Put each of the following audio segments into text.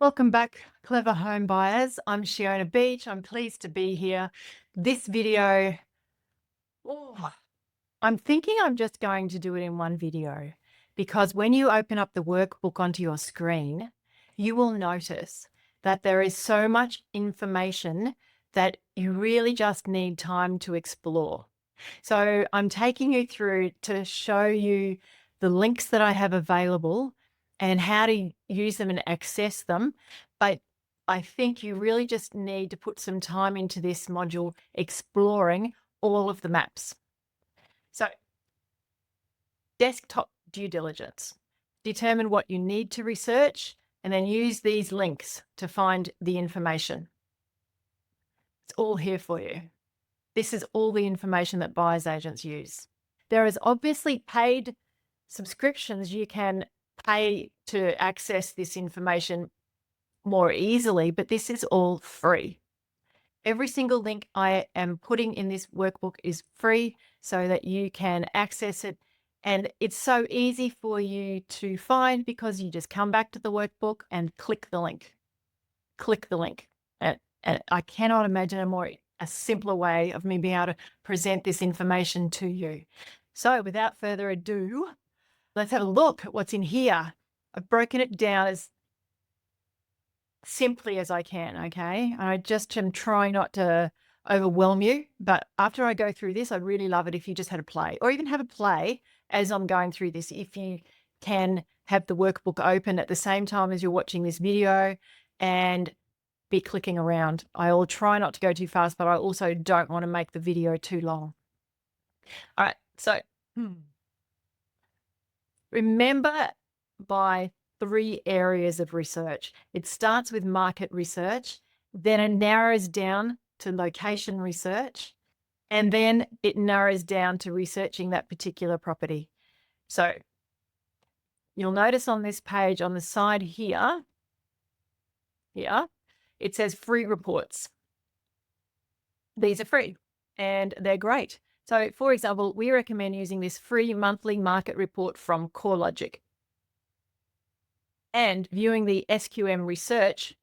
Welcome back, clever home buyers. I'm Shiona Beach. I'm pleased to be here. This video, oh, I'm thinking I'm just going to do it in one video because when you open up the workbook onto your screen, you will notice that there is so much information that you really just need time to explore. So I'm taking you through to show you the links that I have available and how to use them and access them. But I think you really just need to put some time into this module exploring all of the maps. So desktop due diligence. Determine what you need to research and then use these links to find the information. It's all here for you. This is all the information that buyer's agents use. There is obviously paid subscriptions you can pay to access this information more easily, but this is all free. Every single link I am putting in this workbook is free so that you can access it. And it's so easy for you to find because you just come back to the workbook and click the link. Click the link. And I cannot imagine a simpler way of me being able to present this information to you. So without further ado, let's have a look at what's in here. I've broken it down as simply as I can, okay? I just am trying not to overwhelm you, but after I go through this, I'd really love it if you just had a play or even have a play as I'm going through this. If you can have the workbook open at the same time as you're watching this video and be clicking around. I'll try not to go too fast, but I also don't want to make the video too long. All right, so remember by 3 areas of research. It starts with market research, then it narrows down to location research, and then it narrows down to researching that particular property. So you'll notice on this page on the side here, it says free reports. These are free and they're great. So for example, we recommend using this free monthly market report from CoreLogic and viewing the SQM research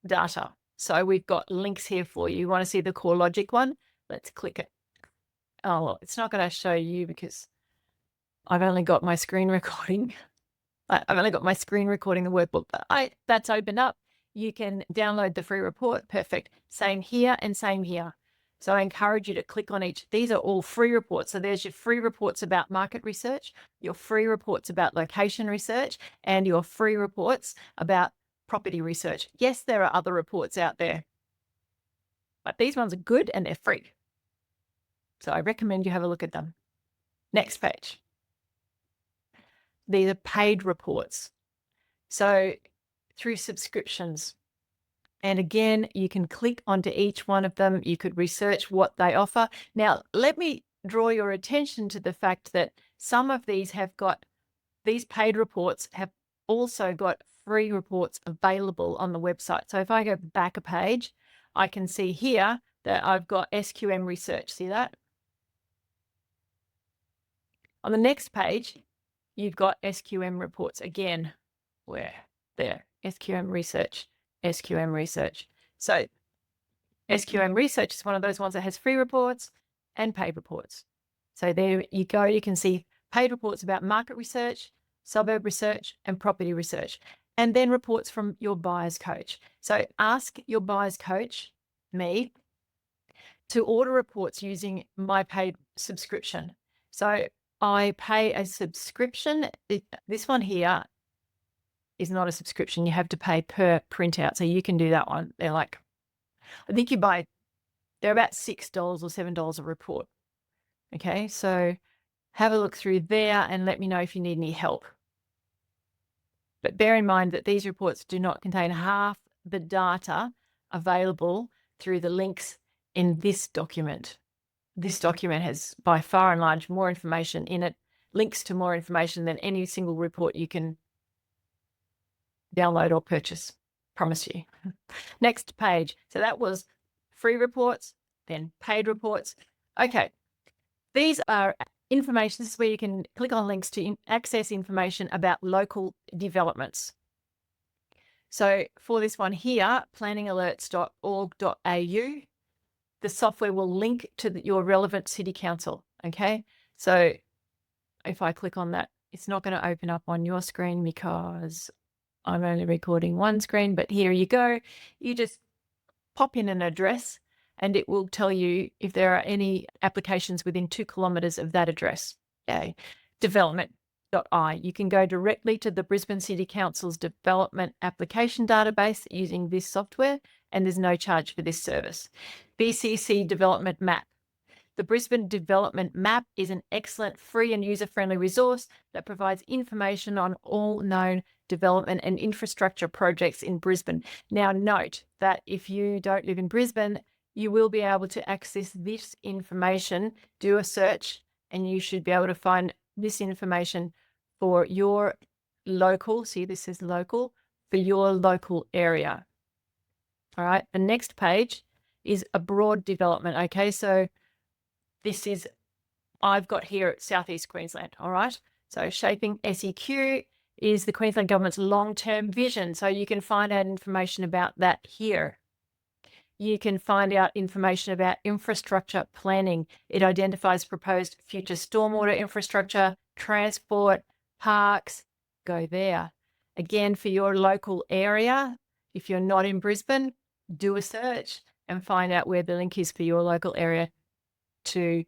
data. So we've got links here for you. You want to see the CoreLogic one? Let's click it. Oh, well, it's not going to show you because I've only got my screen recording. I've only got my screen recording the workbook, but that's opened up. You can download the free report. Perfect. Same here and same here. So I encourage you to click on each. These are all free reports. So there's your free reports about market research, your free reports about location research, and your free reports about property research. Yes, there are other reports out there, but these ones are good and they're free. So I recommend you have a look at them. Next page. These are paid reports. So through subscriptions. And again, you can click onto each one of them. You could research what they offer. Now, let me draw your attention to the fact that some of these paid reports have also got free reports available on the website. So if I go back a page, I can see here that I've got SQM research. See that? On the next page, you've got SQM reports again. Where? There, SQM research. SQM research. So SQM research is one of those ones that has free reports and paid reports. So there you go. You can see paid reports about market research, suburb research, and property research, and then reports from your buyer's coach. So ask your buyer's coach, me, to order reports using my paid subscription. So I pay a subscription. This one here is not a subscription. You have to pay per printout. So you can do that one. They're like, I think they're about $6 or $7 a report. Okay, so have a look through there and let me know if you need any help. But bear in mind that these reports do not contain half the data available through the links in this document. This document has by far and large more information in it, links to more information than any single report you can download or purchase. Promise you. Next page. So that was free reports, then paid reports. Okay. These are information. This is where you can click on links to access information about local developments. So for this one here, planningalerts.org.au, the software will link to your relevant city council. Okay. So if I click on that, it's not going to open up on your screen because I'm only recording one screen, but here you go. You just pop in an address and it will tell you if there are any applications within 2 kilometres of that address. Okay. Development.i. You can go directly to the Brisbane City Council's development application database using this software, and there's no charge for this service. BCC Development Map. The Brisbane Development Map is an excellent free and user-friendly resource that provides information on all known development and infrastructure projects in Brisbane. Now note that if you don't live in Brisbane, you will be able to access this information, do a search, and you should be able to find this information for your local, see this is local, for your local area. All right, the next page is a broad development. Okay, so this is, I've got here at Southeast Queensland, all right? So shaping SEQ is the Queensland Government's long-term vision. So you can find out information about that here. You can find out information about infrastructure planning. It identifies proposed future stormwater infrastructure, transport, parks, go there. Again, for your local area, if you're not in Brisbane, do a search and find out where the link is for your local area to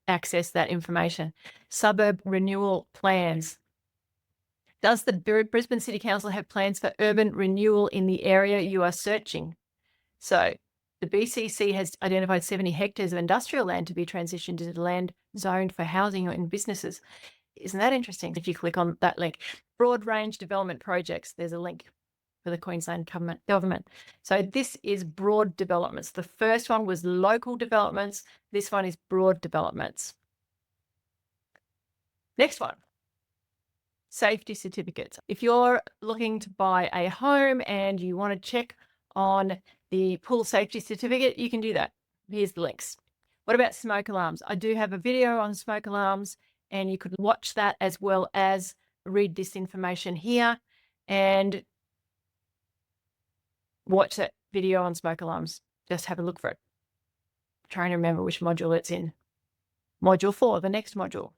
access that information. Suburb renewal plans. Does the Brisbane City Council have plans for urban renewal in the area you are searching? So the BCC has identified 70 hectares of industrial land to be transitioned into land zoned for housing or in businesses. Isn't that interesting? If you click on that link, broad range development projects, there's a link for the Queensland government. So this is broad developments. The first one was local developments. This one is broad developments. Next one, safety certificates. If you're looking to buy a home and you want to check on the pool safety certificate, you can do that. Here's the links. What about smoke alarms? I do have a video on smoke alarms, and you could watch that as well as read this information here and watch that video on smoke alarms. Just have a look for it. I'm trying to remember which module it's in. Module 4, the next module.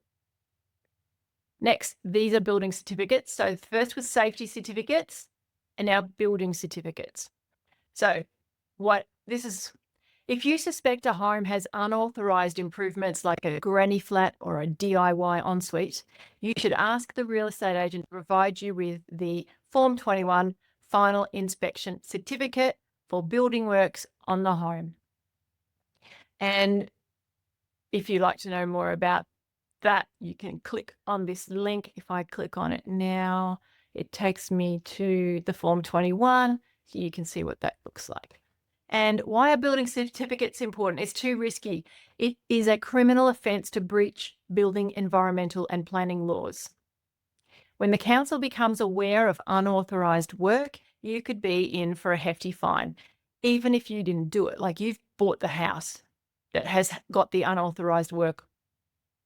Next, these are building certificates. So first was safety certificates and now building certificates. So what this is, if you suspect a home has unauthorized improvements like a granny flat or a DIY ensuite, you should ask the real estate agent to provide you with the Form 21 final inspection certificate for building works on the home. And if you'd like to know more about that, you can click on this link. If I click on it now, it takes me to the Form 21, so you can see what that looks like. And why are building certificates important? It's too risky. It is a criminal offence to breach building, environmental and planning laws. When the council becomes aware of unauthorised work, you could be in for a hefty fine, even if you didn't do it. Like you've bought the house that has got the unauthorised work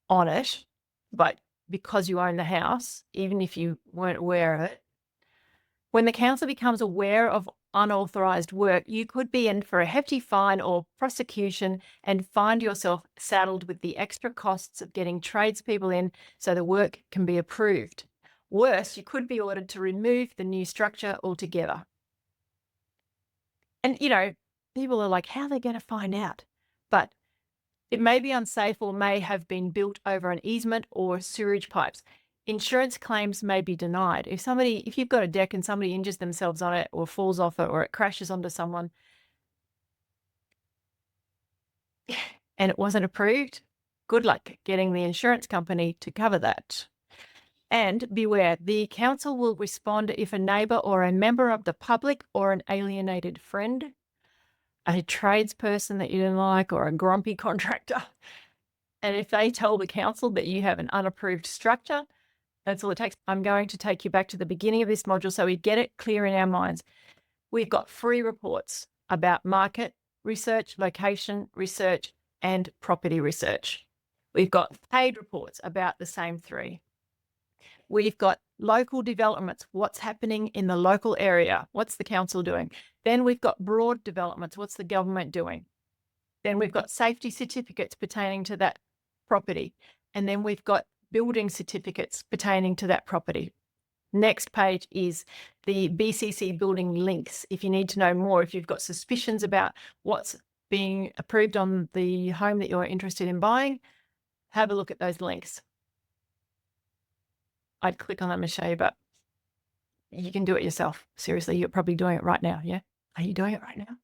on it, but because you own the house, even if you weren't aware of it, when the council becomes aware of unauthorised work, you could be in for a hefty fine or prosecution and find yourself saddled with the extra costs of getting tradespeople in so the work can be approved. Worse, you could be ordered to remove the new structure altogether. And, you know, people are like, how are they going to find out? But it may be unsafe or may have been built over an easement or sewage pipes. Insurance claims may be denied. If you've got a deck and somebody injures themselves on it or falls off it or it crashes onto someone and it wasn't approved, good luck getting the insurance company to cover that. And beware, the council will respond if a neighbour or a member of the public or an alienated friend, a tradesperson that you didn't like, or a grumpy contractor, and if they tell the council that you have an unapproved structure, that's all it takes. I'm going to take you back to the beginning of this module so we get it clear in our minds. We've got free reports about market research, location research, and property research. We've got paid reports about the same three. We've got local developments, what's happening in the local area, what's the council doing. Then we've got broad developments, what's the government doing. Then we've got safety certificates pertaining to that property. And then we've got building certificates pertaining to that property. Next page is the BCC building links. If you need to know more, if you've got suspicions about what's being approved on the home that you're interested in buying, have a look at those links. I'd click on them and show you, but you can do it yourself. Seriously, you're probably doing it right now, yeah? Are you doing it right now?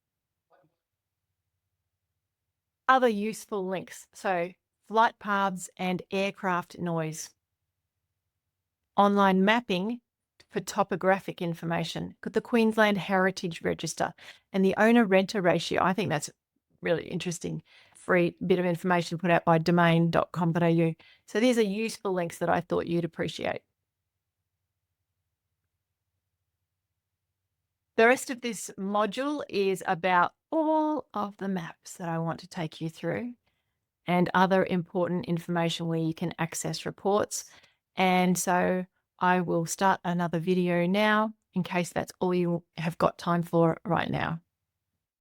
Other useful links. So flight paths and aircraft noise. Online mapping for topographic information. The Queensland Heritage Register and the owner-renter ratio. I think that's really interesting. Free bit of information put out by domain.com.au. So these are useful links that I thought you'd appreciate. The rest of this module is about all of the maps that I want to take you through and other important information where you can access reports. And so I will start another video now in case that's all you have got time for right now.